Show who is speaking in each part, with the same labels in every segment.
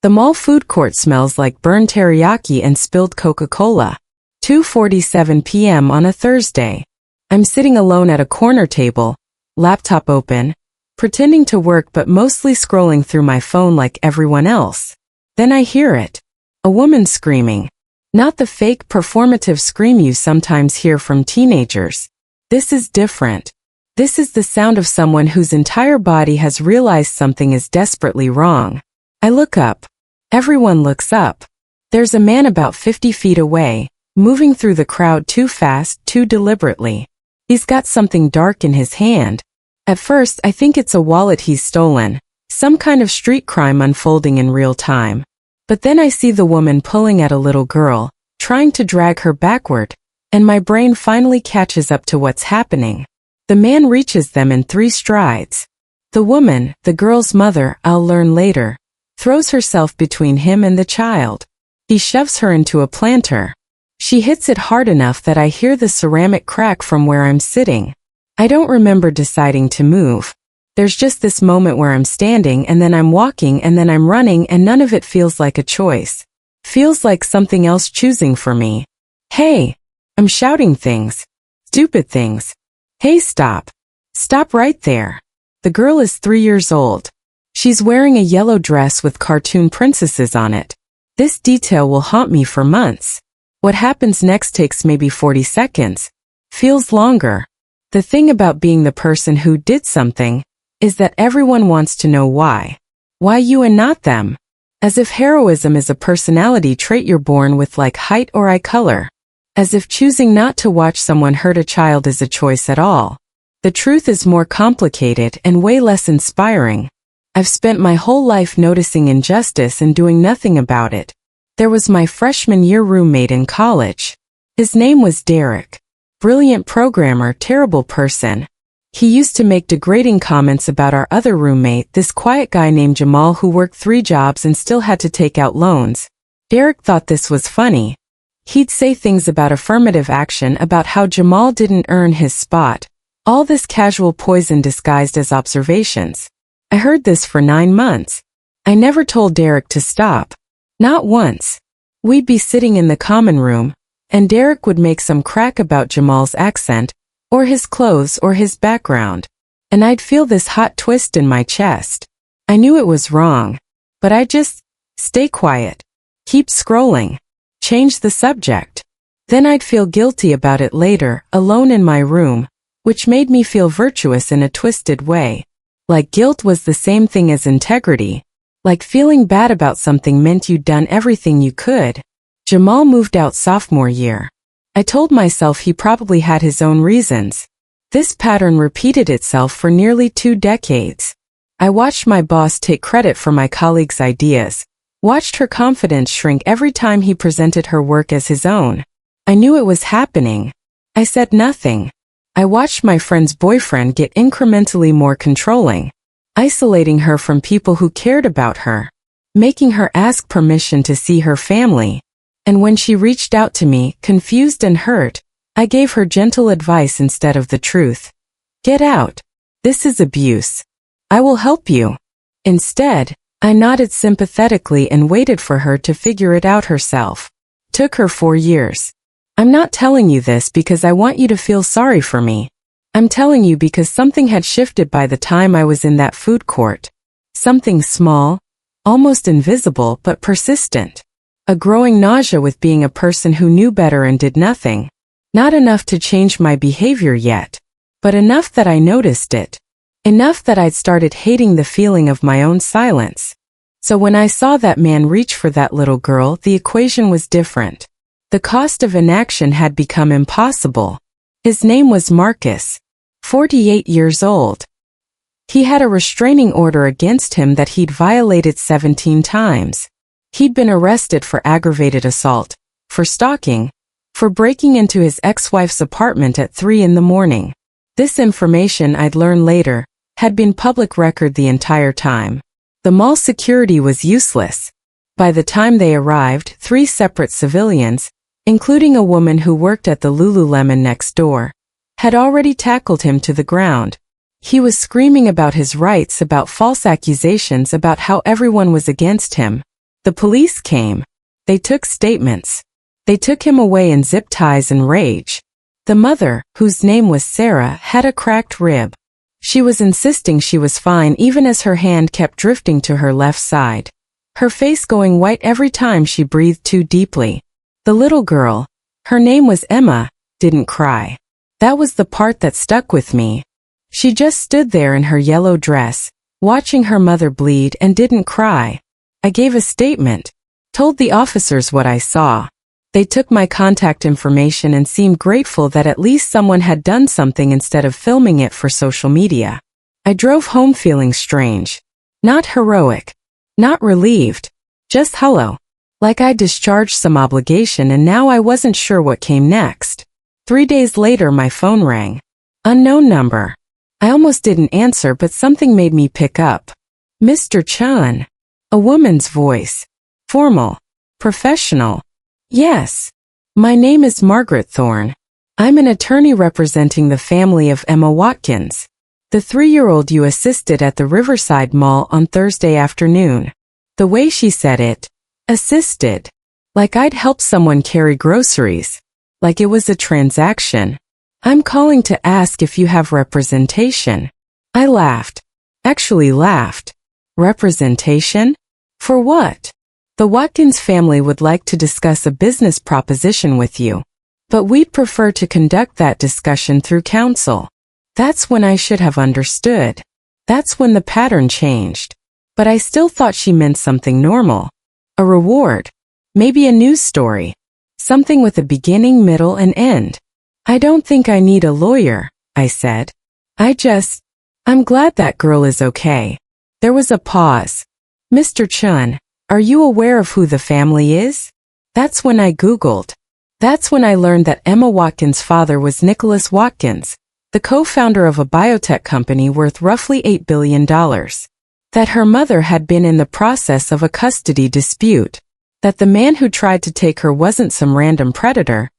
Speaker 1: The mall food court smells like burned teriyaki and spilled Coca-Cola. 2:47 p.m. on a Thursday. I'm sitting alone at a corner table, laptop open, pretending to work but mostly scrolling through my phone like everyone else. Then I hear it. A woman screaming. Not the fake performative scream you sometimes hear from teenagers. This is different. This is the sound of someone whose entire body has realized something is desperately wrong. I look up. Everyone looks up. There's a man about 50 feet away, moving through the crowd too fast, too deliberately. He's got something dark in his hand. At first, I think it's a wallet he's stolen, some kind of street crime unfolding in real time. But then I see the woman pulling at a little girl, trying to drag her backward, and my brain finally catches up to what's happening. The man reaches them in 3 strides. The woman, the girl's mother, I'll learn later, throws herself between him and the child. He shoves her into a planter. She hits it hard enough that I hear the ceramic crack from where I'm sitting. I don't remember deciding to move. There's just this moment where I'm standing and then I'm walking and then I'm running and none of it feels like a choice. Feels like something else choosing for me. Hey! I'm shouting things. Stupid things. Hey, stop. Stop right there. The girl is 3 years old. She's wearing a yellow dress with cartoon princesses on it. This detail will haunt me for months. What happens next takes maybe 40 seconds. Feels longer. The thing about being the person who did something is that everyone wants to know why. Why you and not them? As if heroism is a personality trait you're born with like height or eye color. As if choosing not to watch someone hurt a child is a choice at all. The truth is more complicated and way less inspiring. I've spent my whole life noticing injustice and doing nothing about it. There was my freshman year roommate in college. His name was Derek. Brilliant programmer, terrible person. He used to make degrading comments about our other roommate, this quiet guy named Jamal who worked 3 jobs and still had to take out loans. Derek thought this was funny. He'd say things about affirmative action, about how Jamal didn't earn his spot. All this casual poison disguised as observations. I heard this for 9 months. I never told Derek to stop. Not once. We'd be sitting in the common room, and Derek would make some crack about Jamal's accent, or his clothes or his background. And I'd feel this hot twist in my chest. I knew it was wrong. But I'd just stay quiet. Keep scrolling. Change the subject. Then I'd feel guilty about it later, alone in my room, which made me feel virtuous in a twisted way. Like guilt was the same thing as integrity. Like feeling bad about something meant you'd done everything you could. Jamal moved out sophomore year. I told myself he probably had his own reasons. This pattern repeated itself for nearly 2 decades. I watched my boss take credit for my colleagues' ideas, watched her confidence shrink every time he presented her work as his own. I knew it was happening. I said nothing. I watched my friend's boyfriend get incrementally more controlling, isolating her from people who cared about her, making her ask permission to see her family. And when she reached out to me, confused and hurt, I gave her gentle advice instead of the truth. Get out. This is abuse. I will help you. Instead, I nodded sympathetically and waited for her to figure it out herself. Took her 4 years. I'm not telling you this because I want you to feel sorry for me. I'm telling you because something had shifted by the time I was in that food court. Something small, almost invisible but persistent. A growing nausea with being a person who knew better and did nothing. Not enough to change my behavior yet, but enough that I noticed it. Enough that I'd started hating the feeling of my own silence. So when I saw that man reach for that little girl, the equation was different. The cost of inaction had become impossible. His name was Marcus, 48 years old. He had a restraining order against him that he'd violated 17 times. He'd been arrested for aggravated assault, for stalking, for breaking into his ex-wife's apartment at 3 in the morning. This information, I'd learn later, had been public record the entire time. The mall security was useless. By the time they arrived, 3 separate civilians, including a woman who worked at the Lululemon next door, had already tackled him to the ground. He was screaming about his rights, about false accusations, about how everyone was against him. The police came. They took statements. They took him away in zip ties and rage. The mother, whose name was Sarah, had a cracked rib. She was insisting she was fine even as her hand kept drifting to her left side, her face going white every time she breathed too deeply. The little girl, her name was Emma, didn't cry. That was the part that stuck with me. She just stood there in her yellow dress, watching her mother bleed, and didn't cry. I gave a statement, told the officers what I saw. They took my contact information and seemed grateful that at least someone had done something instead of filming it for social media. I drove home feeling strange. Not heroic. Not relieved. Just hollow. Like I discharged some obligation and now I wasn't sure what came next. 3 days later my phone rang. Unknown number. I almost didn't answer but something made me pick up. Mr. Chun. A woman's voice. Formal. Professional. Yes. My name is Margaret Thorne. I'm an attorney representing the family of Emma Watkins, the 3-year-old you assisted at the Riverside Mall on Thursday afternoon. The way she said it, assisted, like I'd helped someone carry groceries, like it was a transaction. I'm calling to ask if you have representation. I laughed. Actually laughed. Representation? For what? The Watkins family would like to discuss a business proposition with you, but we'd prefer to conduct that discussion through counsel. That's when I should have understood. That's when the pattern changed. But I still thought she meant something normal. A reward. Maybe a news story. Something with a beginning, middle, and end. I don't think I need a lawyer, I said. I'm glad that girl is okay. There was a pause. Mr. Chun, are you aware of who the family is? That's when I Googled. That's when I learned that Emma Watkins' father was Nicholas Watkins, the co-founder of a biotech company worth roughly $8 billion. That her mother had been in the process of a custody dispute. That the man who tried to take her wasn't some random predator.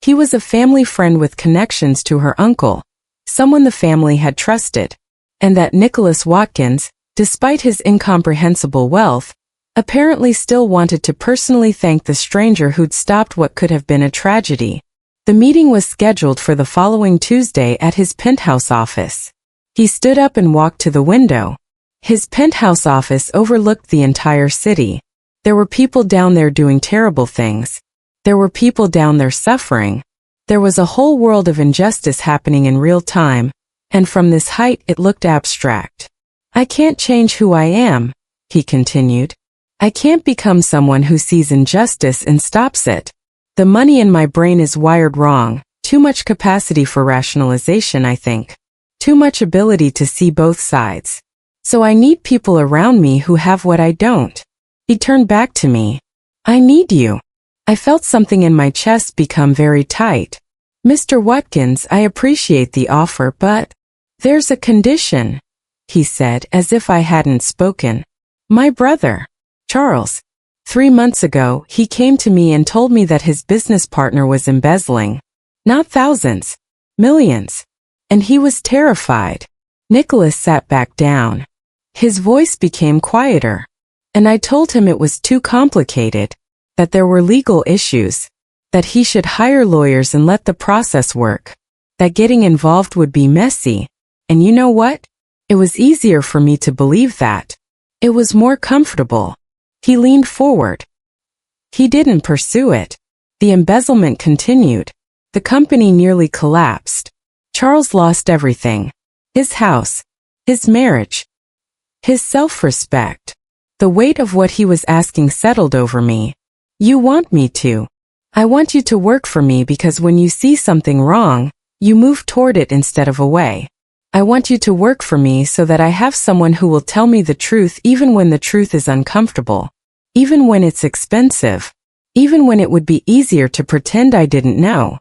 Speaker 1: He was a family friend with connections to her uncle, someone the family had trusted. And that Nicholas Watkins, despite his incomprehensible wealth, apparently still wanted to personally thank the stranger who'd stopped what could have been a tragedy. The meeting was scheduled for the following Tuesday at his penthouse office. He stood up and walked to the window. His penthouse office overlooked the entire city. There were people down there doing terrible things. There were people down there suffering. There was a whole world of injustice happening in real time, and from this height it looked abstract. I can't change who I am, he continued. I can't become someone who sees injustice and stops it. The money in my brain is wired wrong, too much capacity for rationalization, I think. Too much ability to see both sides. So I need people around me who have what I don't. He turned back to me. I need you. I felt something in my chest become very tight. Mr. Watkins, I appreciate the offer, but there's a condition, he said as if I hadn't spoken. My brother, Charles. 3 months ago, he came to me and told me that his business partner was embezzling. Not thousands, millions. And he was terrified. Nicholas sat back down. His voice became quieter. And I told him it was too complicated, that there were legal issues, that he should hire lawyers and let the process work, that getting involved would be messy. And you know what? It was easier for me to believe that. It was more comfortable. He leaned forward. He didn't pursue it. The embezzlement continued. The company nearly collapsed. Charles lost everything. His house. His marriage. His self-respect. The weight of what he was asking settled over me. You want me to. I want you to work for me because when you see something wrong, you move toward it instead of away. I want you to work for me so that I have someone who will tell me the truth even when the truth is uncomfortable. Even when it's expensive. Even when it would be easier to pretend I didn't know.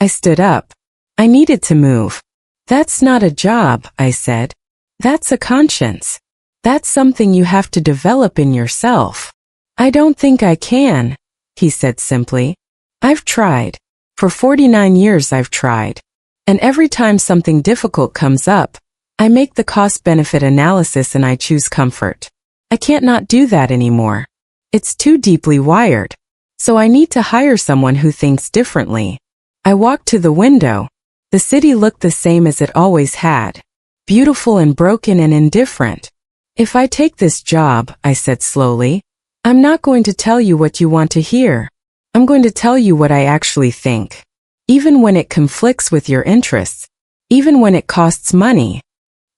Speaker 1: I stood up. I needed to move. That's not a job, I said. That's a conscience. That's something you have to develop in yourself. I don't think I can, he said simply. I've tried. For 49 years I've tried. And every time something difficult comes up, I make the cost-benefit analysis and I choose comfort. I can't not do that anymore. It's too deeply wired. So I need to hire someone who thinks differently. I walked to the window. The city looked the same as it always had. Beautiful and broken and indifferent. If I take this job, I said slowly, I'm not going to tell you what you want to hear. I'm going to tell you what I actually think. Even when it conflicts with your interests. Even when it costs money.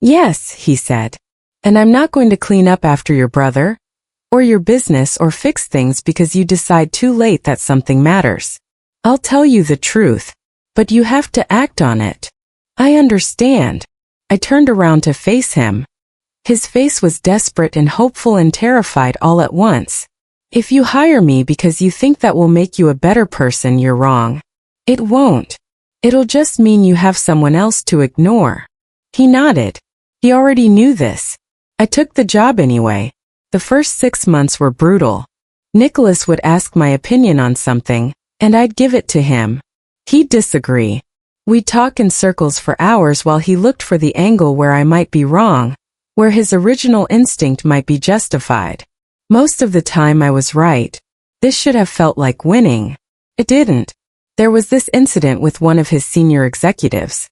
Speaker 1: Yes, he said. And I'm not going to clean up after your brother, or your business or fix things because you decide too late that something matters. I'll tell you the truth, but you have to act on it. I understand. I turned around to face him. His face was desperate and hopeful and terrified all at once. If you hire me because you think that will make you a better person, you're wrong. It won't. It'll just mean you have someone else to ignore. He nodded. He already knew this. I took the job anyway. The first 6 months were brutal. Nicholas would ask my opinion on something, and I'd give it to him. He'd disagree. We'd talk in circles for hours while he looked for the angle where I might be wrong, where his original instinct might be justified. Most of the time I was right. This should have felt like winning. It didn't. There was this incident with one of his senior executives.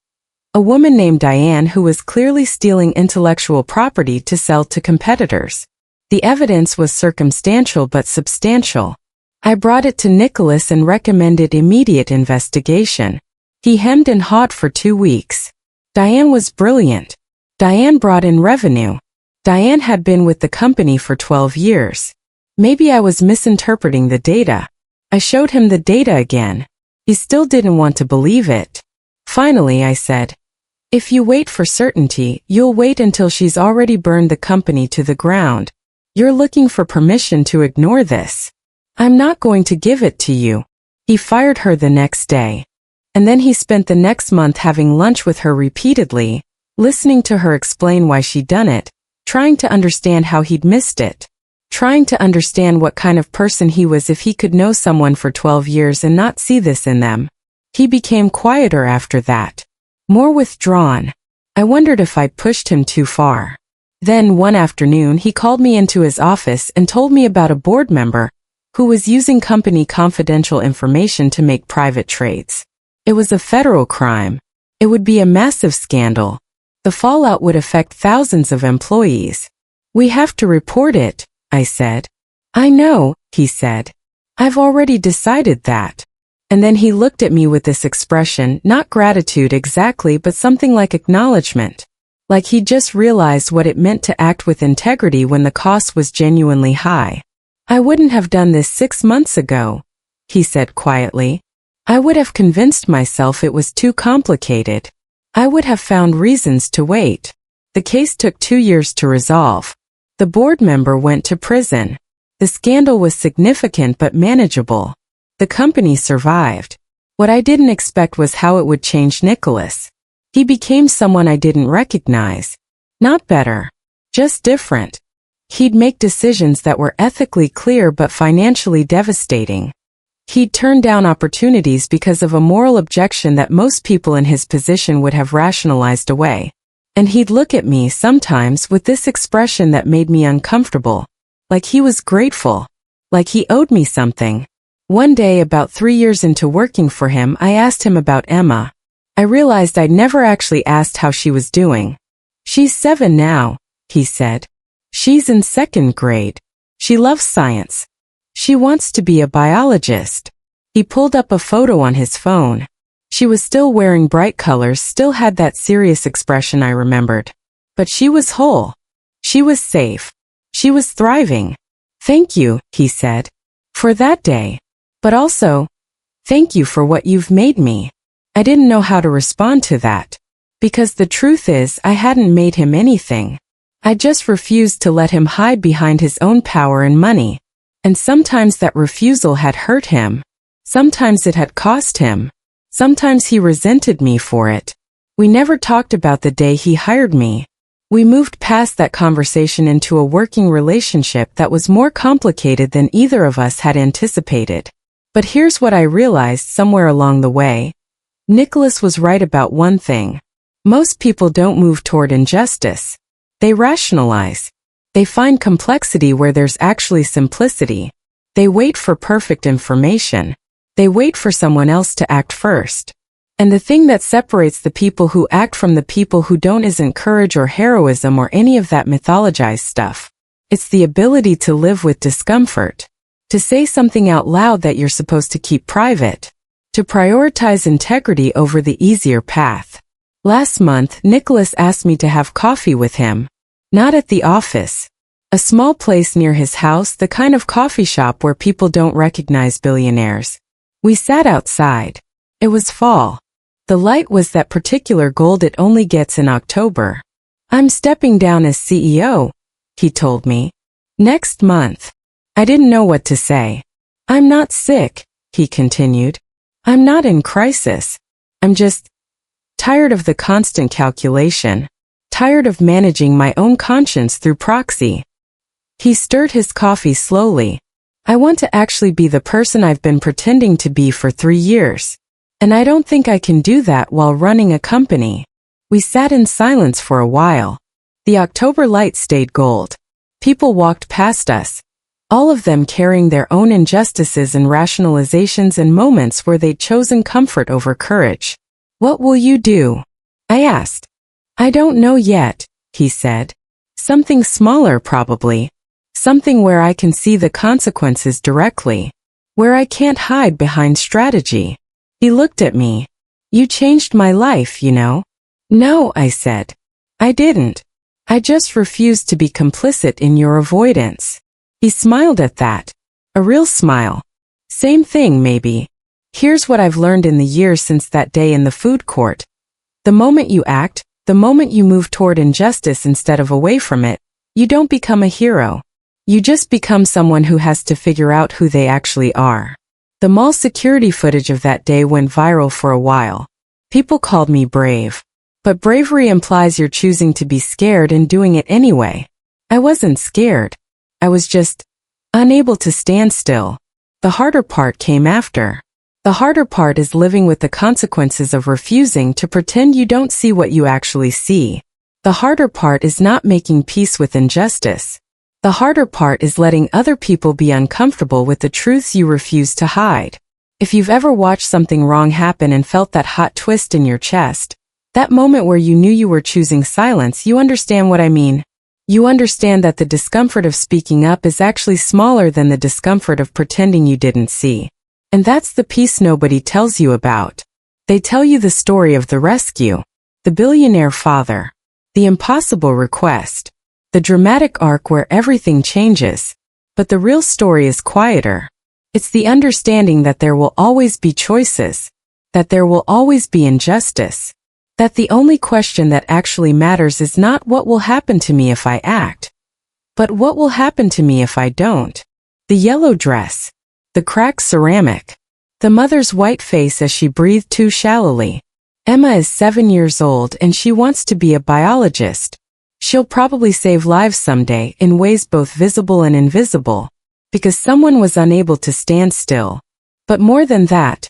Speaker 1: A woman named Diane who was clearly stealing intellectual property to sell to competitors. The evidence was circumstantial but substantial. I brought it to Nicholas and recommended immediate investigation. He hemmed and hawed for 2 weeks. Diane was brilliant. Diane brought in revenue. Diane had been with the company for 12 years. Maybe I was misinterpreting the data. I showed him the data again. He still didn't want to believe it. Finally, I said, if you wait for certainty, you'll wait until she's already burned the company to the ground. You're looking for permission to ignore this. I'm not going to give it to you. He fired her the next day. And then he spent the next month having lunch with her repeatedly, listening to her explain why she'd done it, trying to understand how he'd missed it, trying to understand what kind of person he was if he could know someone for 12 years and not see this in them. He became quieter after that, more withdrawn. I wondered if I'd pushed him too far. Then one afternoon he called me into his office and told me about a board member who was using company confidential information to make private trades. It was a federal crime. It would be a massive scandal. The fallout would affect thousands of employees. We have to report it, I said. I know, he said. I've already decided that. And then he looked at me with this expression, not gratitude exactly, but something like acknowledgement. Like he'd just realized what it meant to act with integrity when the cost was genuinely high. I wouldn't have done this 6 months ago, he said quietly. I would have convinced myself it was too complicated. I would have found reasons to wait. The case took 2 years to resolve. The board member went to prison. The scandal was significant but manageable. The company survived. What I didn't expect was how it would change Nicholas. He became someone I didn't recognize. Not better. Just different. He'd make decisions that were ethically clear but financially devastating. He'd turn down opportunities because of a moral objection that most people in his position would have rationalized away. And he'd look at me sometimes with this expression that made me uncomfortable. Like he was grateful. Like he owed me something. One day, about 3 years into working for him, I asked him about Emma. I realized I'd never actually asked how she was doing. She's 7 now, he said. She's in 2nd grade. She loves science. She wants to be a biologist. He pulled up a photo on his phone. She was still wearing bright colors, still had that serious expression I remembered. But she was whole. She was safe. She was thriving. Thank you, he said, for that day. But also, thank you for what you've made me. I didn't know how to respond to that. Because the truth is, I hadn't made him anything. I just refused to let him hide behind his own power and money. And sometimes that refusal had hurt him. Sometimes it had cost him. Sometimes he resented me for it. We never talked about the day he hired me. We moved past that conversation into a working relationship that was more complicated than either of us had anticipated. But here's what I realized somewhere along the way. Nicholas was right about one thing. Most people don't move toward injustice. They rationalize. They find complexity where there's actually simplicity. They wait for perfect information. They wait for someone else to act first. And the thing that separates the people who act from the people who don't isn't courage or heroism or any of that mythologized stuff. It's the ability to live with discomfort. To say something out loud that you're supposed to keep private. To prioritize integrity over the easier path. Last month, Nicholas asked me to have coffee with him. Not at the office. A small place near his house, the kind of coffee shop where people don't recognize billionaires. We sat outside. It was fall. The light was that particular gold it only gets in October. I'm stepping down as CEO, he told me. Next month. I didn't know what to say. I'm not sick, he continued. I'm not in crisis. I'm just tired of the constant calculation. Tired of managing my own conscience through proxy. He stirred his coffee slowly. I want to actually be the person I've been pretending to be for 3 years. And I don't think I can do that while running a company. We sat in silence for a while. The October light stayed gold. People walked past us. All of them carrying their own injustices and rationalizations and moments where they'd chosen comfort over courage. What will you do? I asked. I don't know yet, he said. Something smaller probably. Something where I can see the consequences directly. Where I can't hide behind strategy. He looked at me. You changed my life, you know. No, I said. I didn't. I just refused to be complicit in your avoidance. He smiled at that. A real smile. Same thing, maybe. Here's what I've learned in the years since that day in the food court. The moment you act, the moment you move toward injustice instead of away from it, you don't become a hero. You just become someone who has to figure out who they actually are. The mall security footage of that day went viral for a while. People called me brave. But bravery implies you're choosing to be scared and doing it anyway. I wasn't scared. I was just unable to stand still. The harder part came after. The harder part is living with the consequences of refusing to pretend you don't see what you actually see. The harder part is not making peace with injustice. The harder part is letting other people be uncomfortable with the truths you refuse to hide. If you've ever watched something wrong happen and felt that hot twist in your chest, that moment where you knew you were choosing silence, you understand what I mean. You understand that the discomfort of speaking up is actually smaller than the discomfort of pretending you didn't see. And that's the piece nobody tells you about. They tell you the story of the rescue, the billionaire father, the impossible request, the dramatic arc where everything changes. But the real story is quieter. It's the understanding that there will always be choices, that there will always be injustice, that the only question that actually matters is not what will happen to me if I act, but what will happen to me if I don't. The yellow dress, the cracked ceramic, the mother's white face as she breathed too shallowly. Emma is 7 years old and she wants to be a biologist. She'll probably save lives someday in ways both visible and invisible, because someone was unable to stand still. But more than that,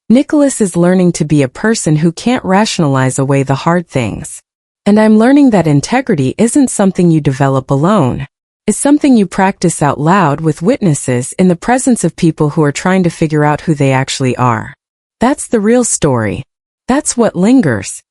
Speaker 1: Nicholas is learning to be a person who can't rationalize away the hard things. And I'm learning that integrity isn't something you develop alone. It's something you practice out loud with witnesses in the presence of people who are trying to figure out who they actually are. That's the real story. That's what lingers.